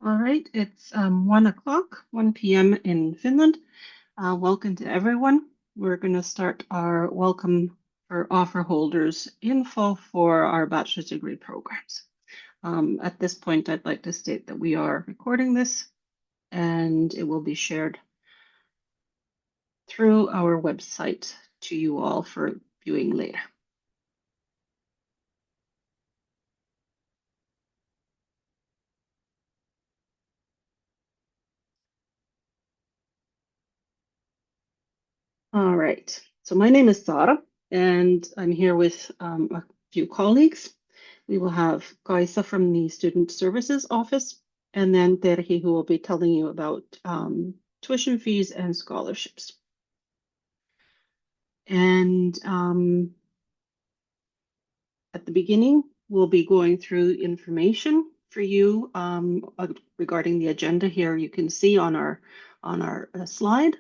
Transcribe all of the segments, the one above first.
All right, it's 1 o'clock, 1 p.m. in Finland. Welcome to everyone. We're going to start our welcome for offer holders info for our bachelor's degree programs. At this point, I'd like to state that we are recording this and it will be shared through our website to you all for viewing later. All right, so my name is Sara and I'm here with a few colleagues. We will have Kaisa from the Student Services Office, and then Terhi, who will be telling you about tuition fees and scholarships. And at the beginning, we'll be going through information for you regarding the agenda here. You can see on our slide.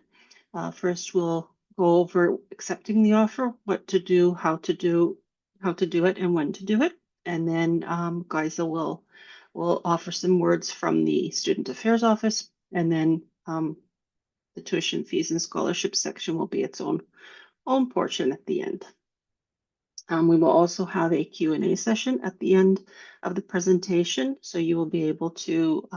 First, we'll go over accepting the offer, what to do, how to do it, and when to do it. And then Geisa will offer some words from the Student Affairs Office, and then the tuition fees and scholarships section will be its own portion at the end. We will also have a Q&A session at the end of the presentation, so you will be able to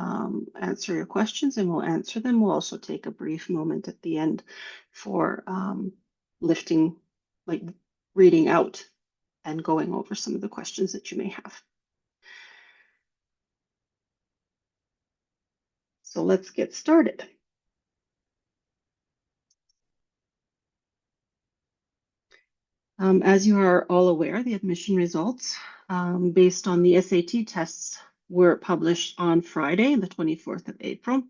answer your questions and we'll answer them. We'll also take a brief moment at the end for reading out and going over some of the questions that you may have. So let's get started. As you are all aware, the admission results based on the SAT tests were published on Friday, the 24th of April.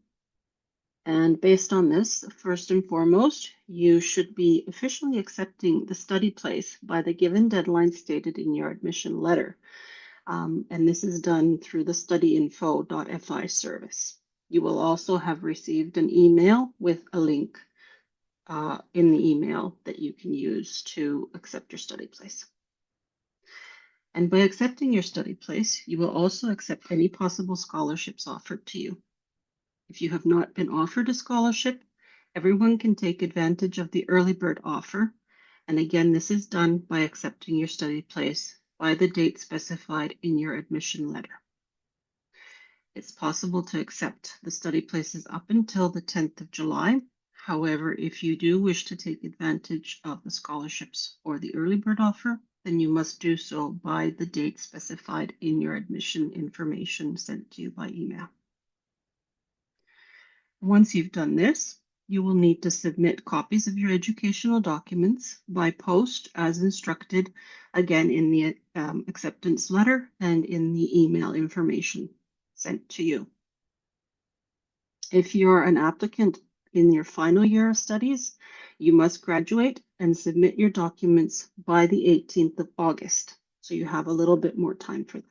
And based on this, first and foremost, you should be officially accepting the study place by the given deadline stated in your admission letter. And this is done through the studyinfo.fi service. You will also have received an email with a link in the email that you can use to accept your study place. And by accepting your study place, you will also accept any possible scholarships offered to you. If you have not been offered a scholarship, everyone can take advantage of the early bird offer. And again, this is done by accepting your study place by the date specified in your admission letter. It's possible to accept the study places up until the 10th of July. However, if you do wish to take advantage of the scholarships or the early bird offer, then you must do so by the date specified in your admission information sent to you by email. Once you've done this, you will need to submit copies of your educational documents by post as instructed, again in the acceptance letter and in the email information sent to you. If you're an applicant in your final year of studies, you must graduate and submit your documents by the 18th of August. So you have a little bit more time for that.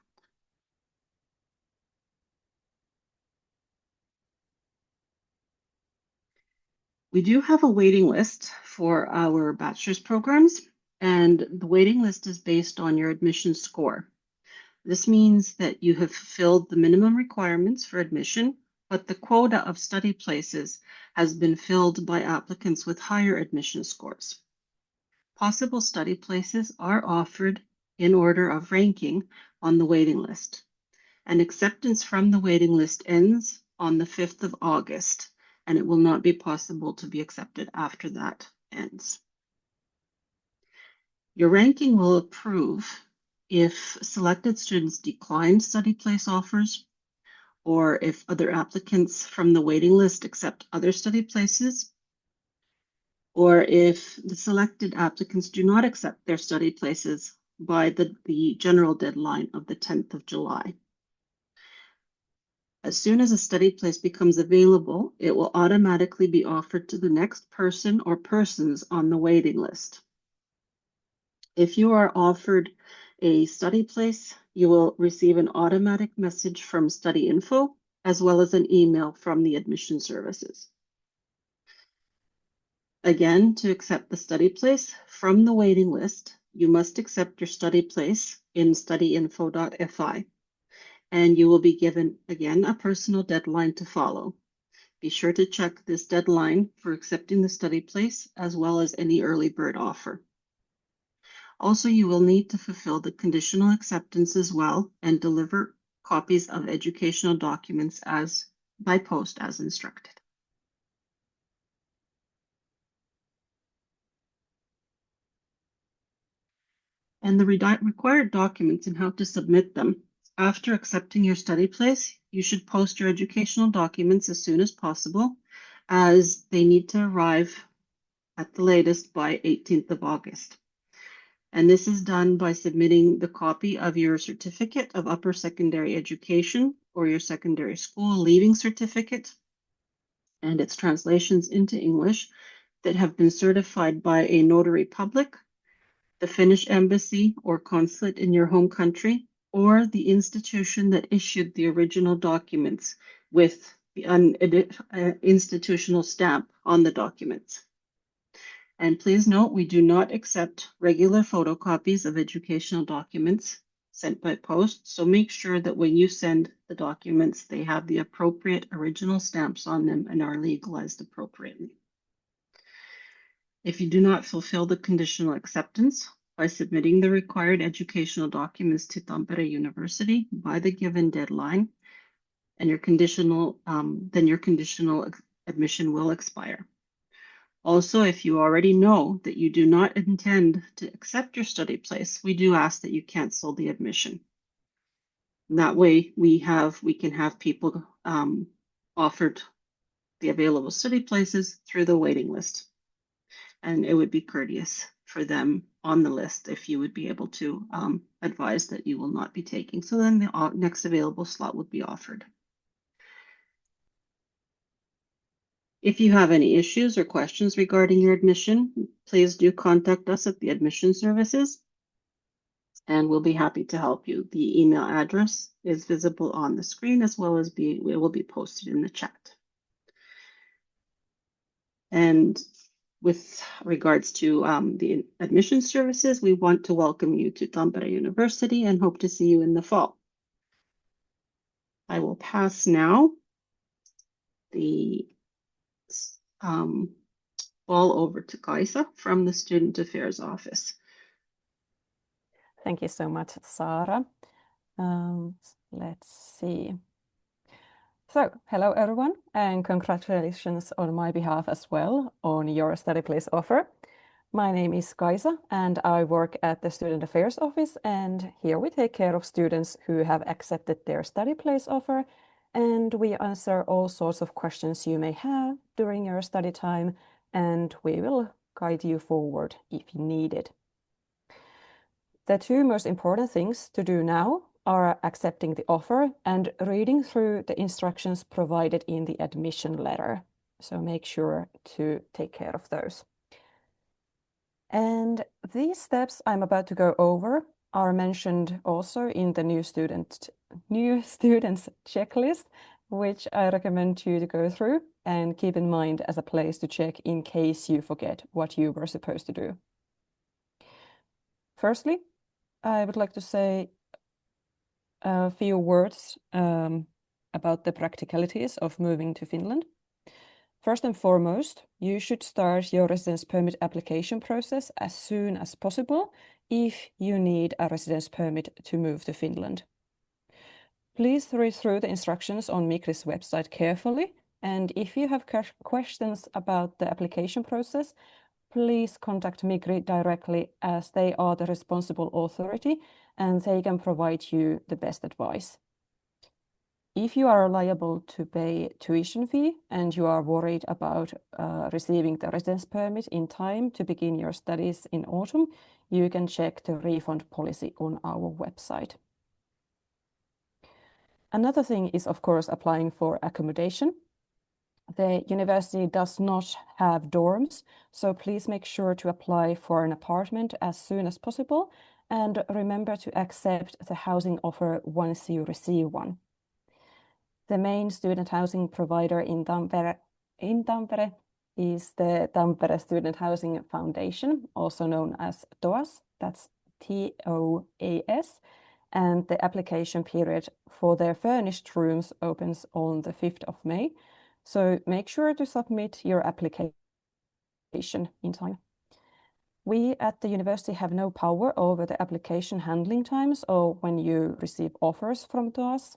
We do have a waiting list for our bachelor's programs, and the waiting list is based on your admission score. This means that you have fulfilled the minimum requirements for admission, but the quota of study places has been filled by applicants with higher admission scores. Possible study places are offered in order of ranking on the waiting list, and acceptance from the waiting list ends on the 5th of August, and it will not be possible to be accepted after that ends. Your ranking will improve if selected students decline study place offers, or if other applicants from the waiting list accept other study places, or if the selected applicants do not accept their study places by the general deadline of the 10th of July. As soon as a study place becomes available, it will automatically be offered to the next person or persons on the waiting list. If you are offered a study place, you will receive an automatic message from Study Info, as well as an email from the admission services. Again, to accept the study place from the waiting list, you must accept your study place in studyinfo.fi. and you will be given, again, a personal deadline to follow. Be sure to check this deadline for accepting the study place as well as any early bird offer. Also, you will need to fulfill the conditional acceptance as well and deliver copies of educational documents by post as instructed. And the required documents and how to submit them. After accepting your study place, you should post your educational documents as soon as possible, as they need to arrive at the latest by 18th of August. And this is done by submitting the copy of your certificate of upper secondary education or your secondary school leaving certificate and its translations into English that have been certified by a notary public, the Finnish embassy or consulate in your home country, or the institution that issued the original documents with an institutional stamp on the documents. And please note, we do not accept regular photocopies of educational documents sent by post, so make sure that when you send the documents, they have the appropriate original stamps on them and are legalized appropriately. If you do not fulfill the conditional acceptance by submitting the required educational documents to Tampere University by the given deadline, and then your conditional admission will expire. Also, if you already know that you do not intend to accept your study place, we do ask that you cancel the admission. And that way, we can have people offered the available study places through the waiting list. And it would be courteous for them on the list if you would be able to advise that you will not be taking. So then the next available slot would be offered. If you have any issues or questions regarding your admission, please do contact us at the admission services, and we'll be happy to help you. The email address is visible on the screen as well as it will be posted in the chat. And with regards to the admission services, we want to welcome you to Tampere University and hope to see you in the fall. I will pass now the ball over to Kaisa from the Student Affairs Office. Thank you so much, Sarah. Let's see. So, hello everyone, and congratulations on my behalf as well on your study place offer. My name is Kaisa, and I work at the Student Affairs Office, and here we take care of students who have accepted their study place offer, and we answer all sorts of questions you may have during your study time, and we will guide you forward if you need it. The two most important things to do now are accepting the offer and reading through the instructions provided in the admission letter. So make sure to take care of those. And these steps I'm about to go over are mentioned also in the new students checklist, which I recommend you to go through and keep in mind as a place to check in case you forget what you were supposed to do. Firstly, I would like to say a few words about the practicalities of moving to Finland. First and foremost, you should start your residence permit application process as soon as possible if you need a residence permit to move to Finland. Please read through the instructions on Migri's website carefully, and if you have questions about the application process, please contact Migri directly, as they are the responsible authority and they can provide you the best advice. If you are liable to pay tuition fee and you are worried about receiving the residence permit in time to begin your studies in autumn, you can check the refund policy on our website. Another thing is, of course, applying for accommodation. The university does not have dorms, so please make sure to apply for an apartment as soon as possible, and remember to accept the housing offer once you receive one. The main student housing provider in Tampere is the Tampere Student Housing Foundation, also known as TOAS, that's TOAS, and the application period for their furnished rooms opens on the 5th of May. So make sure to submit your application in time. We at the university have no power over the application handling times or when you receive offers from us.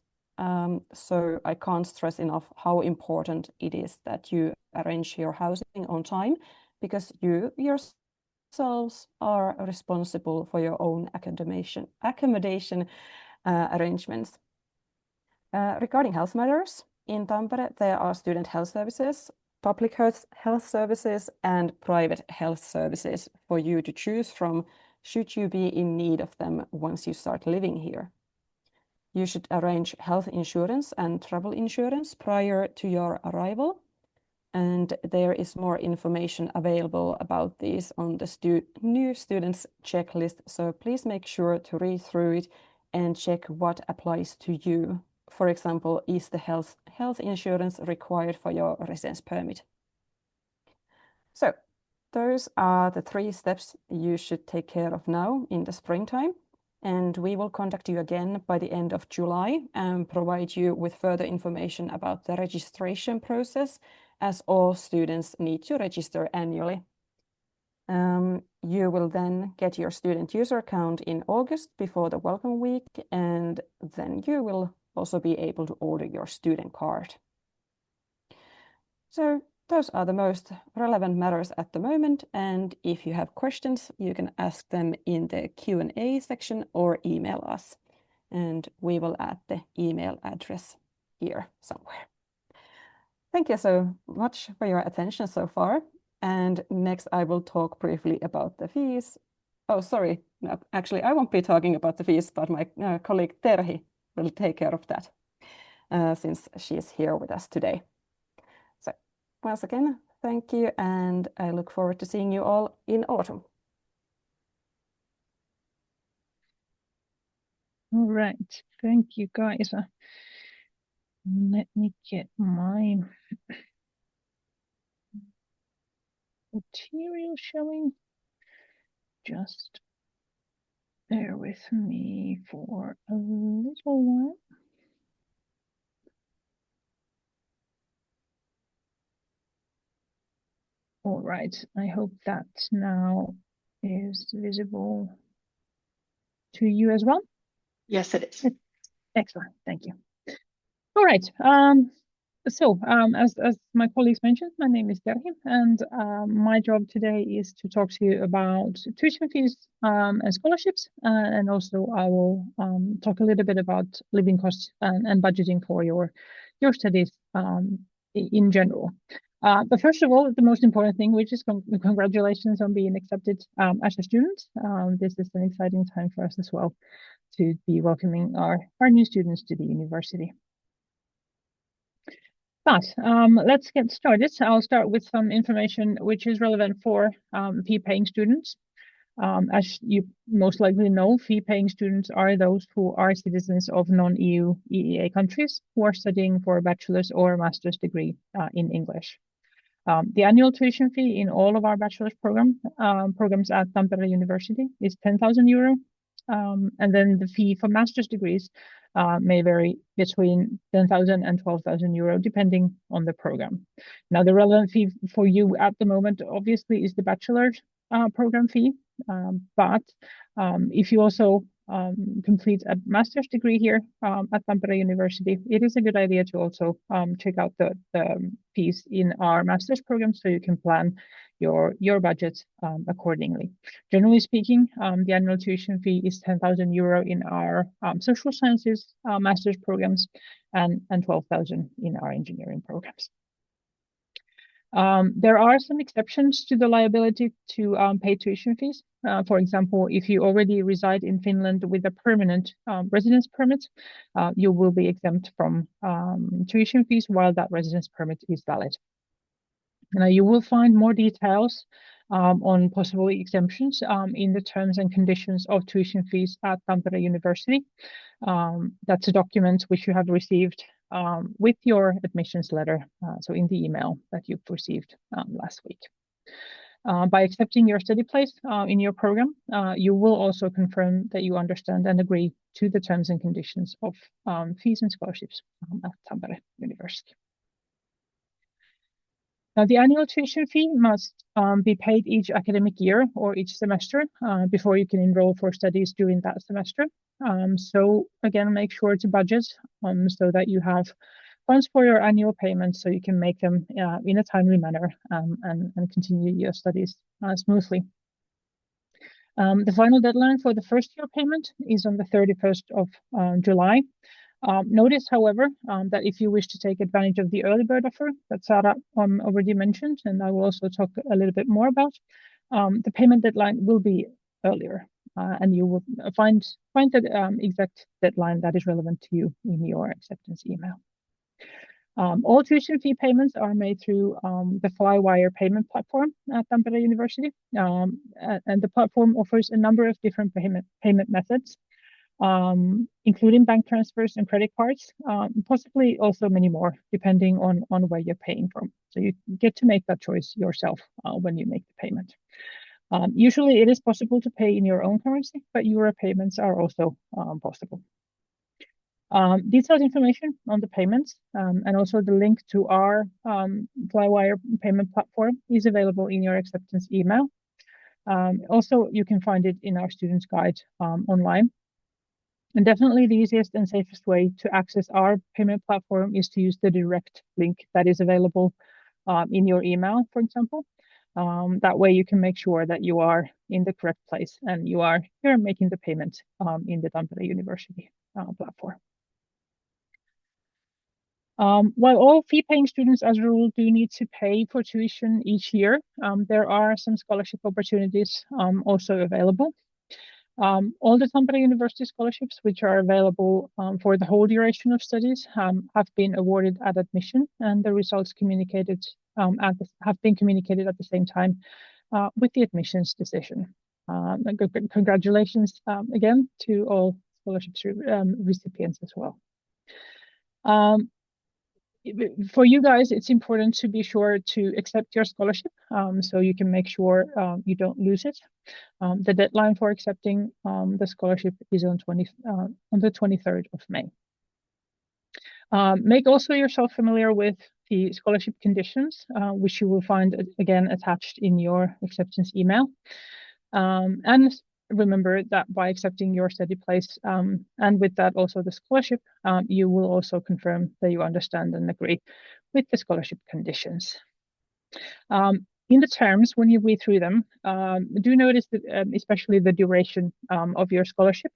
So I can't stress enough how important it is that you arrange your housing on time, because you yourselves are responsible for your own accommodation arrangements. Regarding health matters, in Tampere there are student health services, public health services, and private health services for you to choose from should you be in need of them once you start living here. You should arrange health insurance and travel insurance prior to your arrival, and there is more information available about these on the new students checklist, so please make sure to read through it and check what applies to you. For example, is the health insurance required for your residence permit? So those are the 3 steps you should take care of now in the springtime, and we will contact you again by the end of July and provide you with further information about the registration process, as all students need to register annually. You will then get your student user account in August before the welcome week, and then you will also be able to order your student card. So those are the most relevant matters at the moment, and if you have questions, you can ask them in the Q&A section or email us, and we will add the email address here somewhere. Thank you so much for your attention so far, and next I will talk briefly about the fees. Oh, sorry, no, actually I won't be talking about the fees, but my colleague Terhi will take care of that since she is here with us today. So once again, thank you, and I look forward to seeing you all in autumn. All right, thank you, guys. Let me get my material showing. Just bear with me for a little while. All right, I hope that now is visible to you as well. Yes, it is. Excellent, thank you. All right, so as my colleagues mentioned, my name is Terhi, and my job today is to talk to you about tuition fees and scholarships, and also I will talk a little bit about living costs and budgeting for your studies in general. But first of all, the most important thing, which is congratulations on being accepted as a student. This is an exciting time for us as well to be welcoming our new students to the university. But let's get started. I'll start with some information which is relevant for fee-paying students. As you most likely know, fee-paying students are those who are citizens of non-EU EEA countries who are studying for a bachelor's or a master's degree in English. The annual tuition fee in all of our bachelor's programs at Tampere University is 10,000 euro. And then the fee for master's degrees may vary between 10,000 and 12,000 euro, depending on the program. Now, the relevant fee for you at the moment, obviously, is the bachelor's program fee. But if you also complete a master's degree here at Tampere University, it is a good idea to also check out the fees in our master's program so you can plan your budget accordingly. Generally speaking, the annual tuition fee is 10,000 euro in our social sciences master's programs and 12,000 in our engineering programs. There are some exceptions to the liability to pay tuition fees. For example, if you already reside in Finland with a permanent residence permit, you will be exempt from tuition fees while that residence permit is valid. Now, you will find more details on possible exemptions in the terms and conditions of tuition fees at Tampere University. That's a document which you have received with your admissions letter, so in the email that you've received last week. By accepting your study place in your program, you will also confirm that you understand and agree to the terms and conditions of fees and scholarships at Tampere University. Now, the annual tuition fee must be paid each academic year or each semester before you can enroll for studies during that semester. So again, make sure to budget so that you have funds for your annual payments so you can make them in a timely manner and continue your studies smoothly. The final deadline for the first year payment is on the 31st of July. Notice, however, that if you wish to take advantage of the early bird offer that Sara already mentioned, and I will also talk a little bit more about, the payment deadline will be earlier, and you will find the exact deadline that is relevant to you in your acceptance email. All tuition fee payments are made through the Flywire payment platform at Tampere University, and the platform offers a number of different payment methods, including bank transfers and credit cards, possibly also many more, depending on where you're paying from. So you get to make that choice yourself when you make the payment. Usually it is possible to pay in your own currency, but euro payments are also possible. Detailed information on the payments and also the link to our Flywire payment platform is available in your acceptance email. Also, you can find it in our students guide online. And definitely the easiest and safest way to access our payment platform is to use the direct link that is available in your email, for example. That way you can make sure that you are in the correct place and you're making the payment in the Tampere University platform. While all fee-paying students, as a rule, do need to pay for tuition each year, there are some scholarship opportunities also available. All the Tampere University scholarships, which are available for the whole duration of studies, have been awarded at admission, and the results have been communicated at the same time with the admissions decision. Congratulations again to all scholarships recipients as well. For you guys, it's important to be sure to accept your scholarship so you can make sure you don't lose it. The deadline for accepting the scholarship is on the 23rd of May. Make also yourself familiar with the scholarship conditions, which you will find again attached in your acceptance email. And remember that by accepting your study place and with that also the scholarship, you will also confirm that you understand and agree with the scholarship conditions. In the terms, when you read through them, do notice that especially the duration of your scholarship.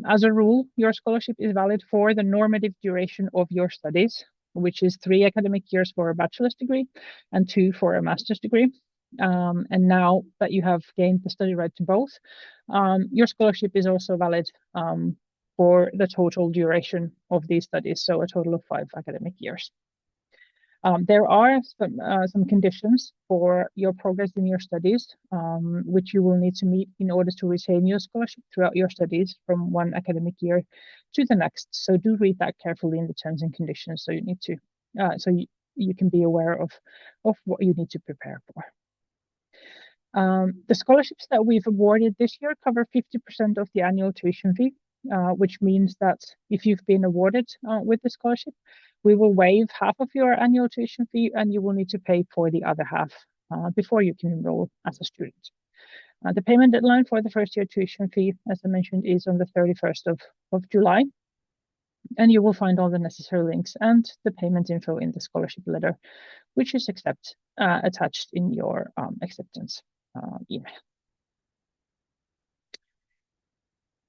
As a rule, your scholarship is valid for the normative duration of your studies, which is 3 academic years for a bachelor's degree and 2 for a master's degree. And now that you have gained the study right to both, your scholarship is also valid for the total duration of these studies, so a total of 5 academic years. There are some conditions for your progress in your studies, which you will need to meet in order to retain your scholarship throughout your studies from 1 academic year to the next. So do read that carefully in the terms and conditions. So you need to, you can be aware of what you need to prepare for. The scholarships that we've awarded this year cover 50% of the annual tuition fee, which means that if you've been awarded with the scholarship, we will waive half of your annual tuition fee and you will need to pay for the other half before you can enroll as a student. The payment deadline for the first year tuition fee, as I mentioned, is on the 31st of July. And you will find all the necessary links and the payment info in the scholarship letter, which is attached in your acceptance email.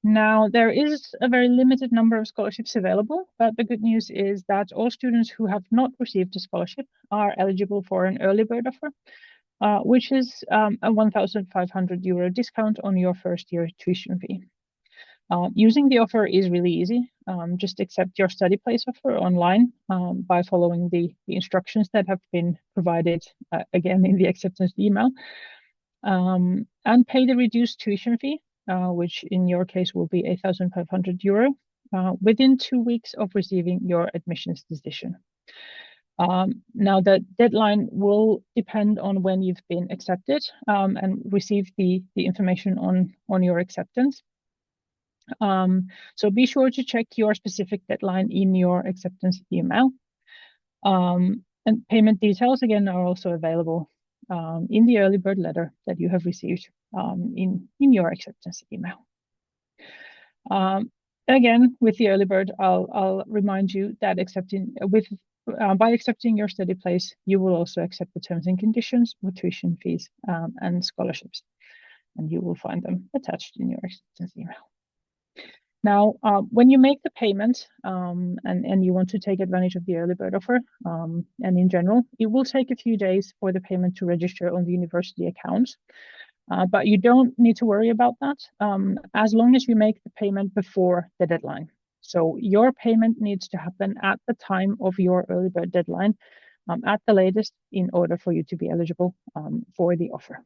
Now, there is a very limited number of scholarships available, but the good news is that all students who have not received a scholarship are eligible for an early bird offer, which is a 1,500 euro discount on your first year tuition fee. Using the offer is really easy. Just accept your study place offer online by following the instructions that have been provided again in the acceptance email, and pay the reduced tuition fee, which in your case will be 8,500 euro, within 2 weeks of receiving your admissions decision. Now the deadline will depend on when you've been accepted and received the information on your acceptance. So be sure to check your specific deadline in your acceptance email. And payment details, again, are also available in the early bird letter that you have received in your acceptance email. Again, with the early bird, I'll remind you that by accepting your study place, you will also accept the terms and conditions for tuition fees and scholarships, and you will find them attached in your acceptance email. Now, when you make the payment and you want to take advantage of the early bird offer, and in general, it will take a few days for the payment to register on the university account. But you don't need to worry about that as long as you make the payment before the deadline. So your payment needs to happen at the time of your early bird deadline at the latest in order for you to be eligible for the offer.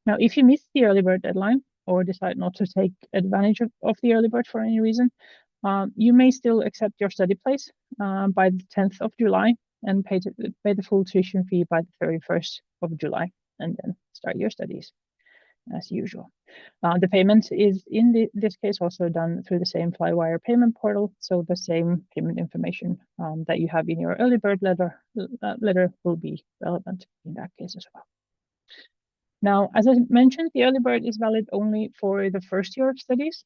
Now, if you miss the early bird deadline or decide not to take advantage of the early bird for any reason, you may still accept your study place by the 10th of July and pay the full tuition fee by the 31st of July, and then start your studies as usual. The payment is in this case also done through the same Flywire payment portal, so the same payment information that you have in your early bird letter will be relevant in that case as well. Now, as I mentioned, the early bird is valid only for the first year of studies,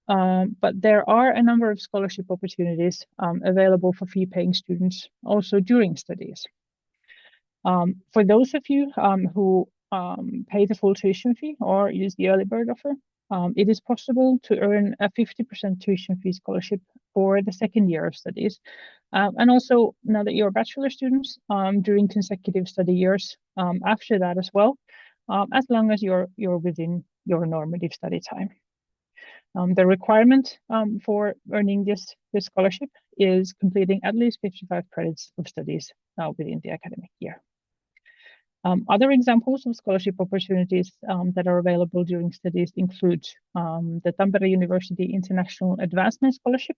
but there are a number of scholarship opportunities available for fee-paying students also during studies. For those of you who pay the full tuition fee or use the early bird offer, it is possible to earn a 50% tuition fee scholarship for the second year of studies. And also, now that you're bachelor students, during consecutive study years after that as well, as long as you're within your normative study time. The requirement for earning this scholarship is completing at least 55 credits of studies within the academic year. Other examples of scholarship opportunities that are available during studies include the Tampere University International Advancement Scholarship,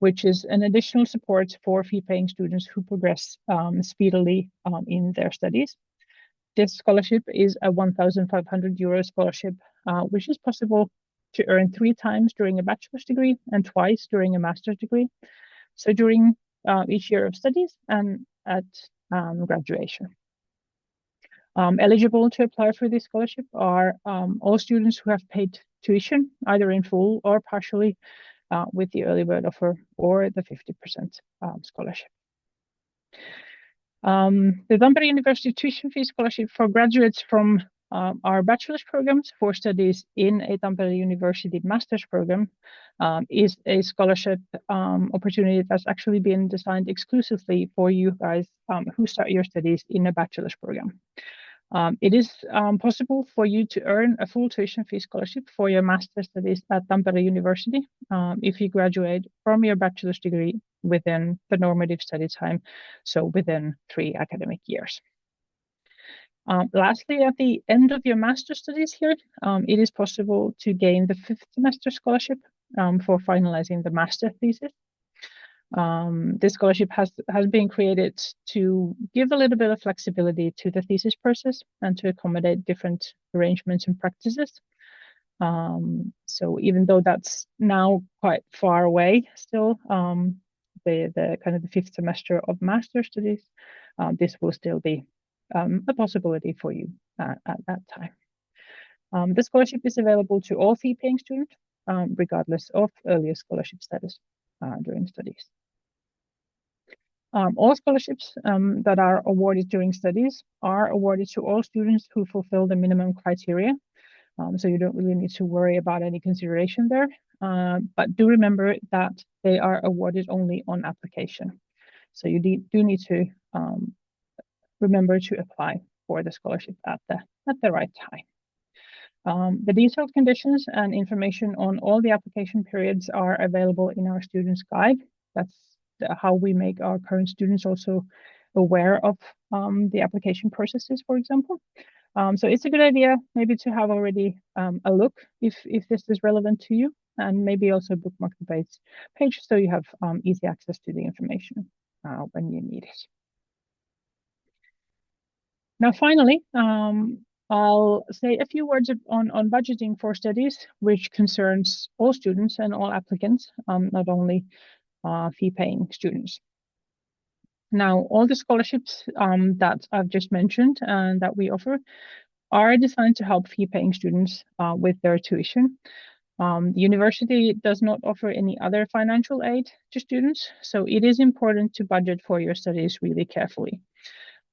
which is an additional support for fee-paying students who progress speedily in their studies. This scholarship is a 1,500 euro scholarship, which is possible to earn 3 times during a bachelor's degree and twice during a master's degree. So during each year of studies and at graduation. Eligible to apply for this scholarship are all students who have paid tuition, either in full or partially, with the early bird offer or the 50% scholarship. The Tampere University Tuition Fee Scholarship for graduates from our bachelor's programs for studies in a Tampere University master's program is a scholarship opportunity that's actually been designed exclusively for you guys who start your studies in a bachelor's program. It is possible for you to earn a full tuition fee scholarship for your master's studies at Tampere University if you graduate from your bachelor's degree within the normative study time, so within 3 academic years. Lastly, at the end of your master's studies here, it is possible to gain the 5th semester scholarship for finalizing the master thesis. This scholarship has been created to give a little bit of flexibility to the thesis process and to accommodate different arrangements and practices. So even though that's now quite far away still, the kind of the 5th semester of master studies, this will still be a possibility for you at that time. The scholarship is available to all fee-paying students, regardless of earlier scholarship status during studies. All scholarships that are awarded during studies are awarded to all students who fulfill the minimum criteria. So you don't really need to worry about any consideration there. But do remember that they are awarded only on application. So you do need to remember to apply for the scholarship at the right time. The detailed conditions and information on all the application periods are available in our students guide. That's how we make our current students also aware of the application processes, for example. So it's a good idea maybe to have already a look if this is relevant to you, and maybe also bookmark the page so you have easy access to the information. when you need it. Now, finally, I'll say a few words on budgeting for studies, which concerns all students and all applicants, not only fee-paying students. Now, all the scholarships that I've just mentioned and that we offer are designed to help fee-paying students with their tuition. The university does not offer any other financial aid to students, so it is important to budget for your studies really carefully.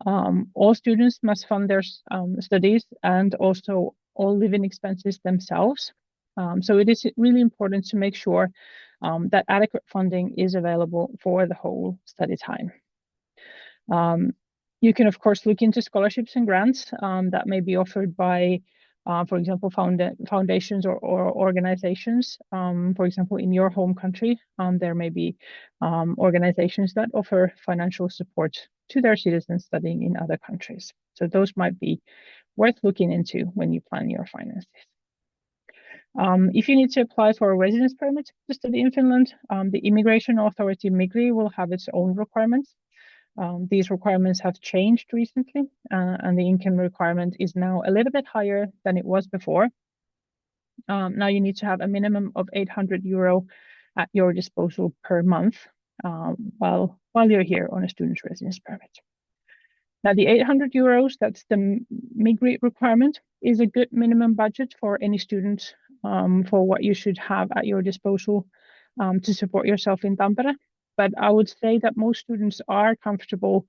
All students must fund their studies and also all living expenses themselves. So it is really important to make sure that adequate funding is available for the whole study time. You can, of course, look into scholarships and grants that may be offered by, for example, foundations or organizations. For example, in your home country, there may be organizations that offer financial support to their citizens studying in other countries. So those might be worth looking into when you plan your finances. If you need to apply for a residence permit to study in Finland, the immigration authority Migri will have its own requirements. These requirements have changed recently, and the income requirement is now a little bit higher than it was before. Now you need to have a minimum of 800 euro at your disposal per month while you're here on a student's residence permit. Now the 800 euros, that's the Migri requirement, is a good minimum budget for any student for what you should have at your disposal to support yourself in Tampere. But I would say that most students are comfortable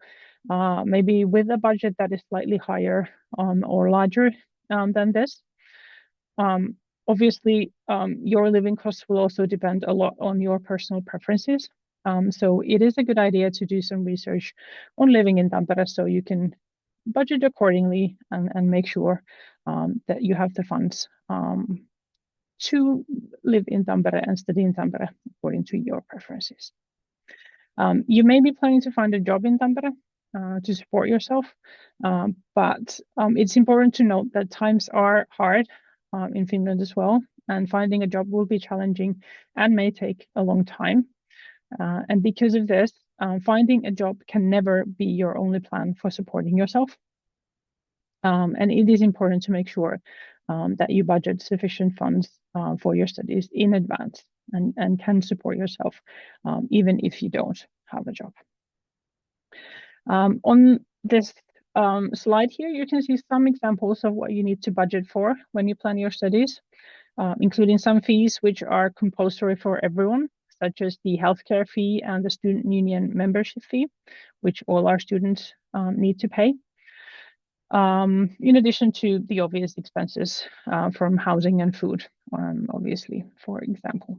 maybe with a budget that is slightly higher or larger than this. Obviously, your living costs will also depend a lot on your personal preferences. So it is a good idea to do some research on living in Tampere so you can budget accordingly and make sure that you have the funds to live in Tampere and study in Tampere according to your preferences. You may be planning to find a job in Tampere to support yourself, but it's important to note that times are hard in Finland as well, and finding a job will be challenging and may take a long time. And because of this, finding a job can never be your only plan for supporting yourself. And it is important to make sure that you budget sufficient funds for your studies in advance and can support yourself even if you don't have a job. On this slide here, you can see some examples of what you need to budget for when you plan your studies, including some fees which are compulsory for everyone, such as the healthcare fee and the student union membership fee, which all our students need to pay. In addition to the obvious expenses from housing and food, obviously, for example.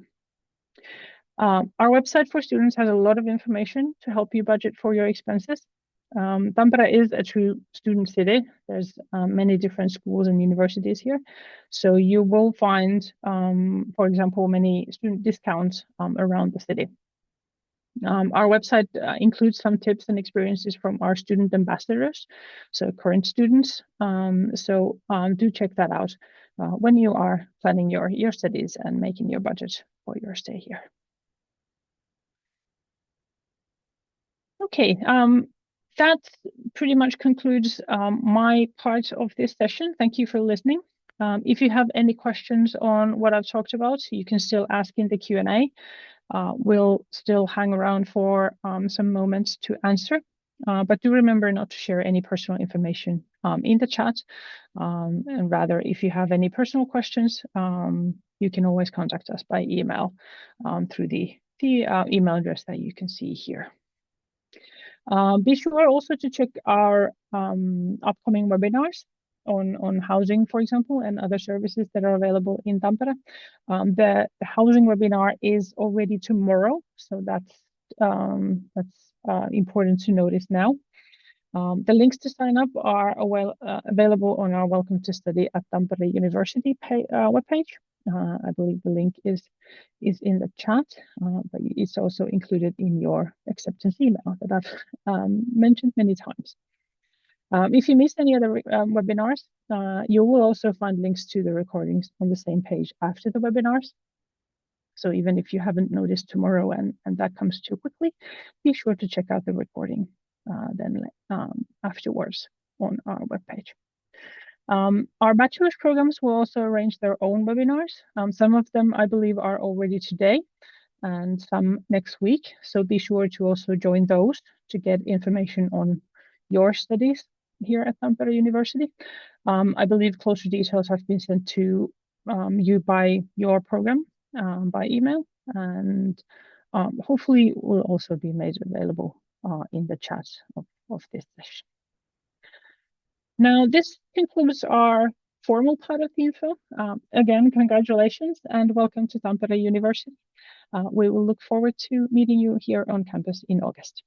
Our website for students has a lot of information to help you budget for your expenses. Tampere is a true student city. There's many different schools and universities here. So you will find, for example, many student discounts around the city. Our website includes some tips and experiences from our student ambassadors, so current students. So do check that out when you are planning your studies and making your budget for your stay here. Okay, that pretty much concludes my part of this session. Thank you for listening. If you have any questions on what I've talked about, you can still ask in the Q&A. We'll still hang around for some moments to answer, but do remember not to share any personal information in the chat. And rather, if you have any personal questions, you can always contact us by email through the email address that you can see here. Be sure also to check our upcoming webinars on housing, for example, and other services that are available in Tampere. The housing webinar is already tomorrow, so that's important to notice now. The links to sign up are available on our Welcome to Study at Tampere University webpage. I believe the link is in the chat, but it's also included in your acceptance email that I've mentioned many times. If you missed any other webinars, you will also find links to the recordings on the same page after the webinars. So even if you haven't noticed tomorrow and that comes too quickly, be sure to check out the recording then afterwards on our webpage. Our bachelor's programs will also arrange their own webinars. Some of them, I believe, are already today and some next week. So be sure to also join those to get information on your studies here at Tampere University. I believe closer details have been sent to you by your program by email, and hopefully will also be made available in the chat of this session. Now, this concludes our formal part of the info. Again, congratulations and welcome to Tampere University. We will look forward to meeting you here on campus in August.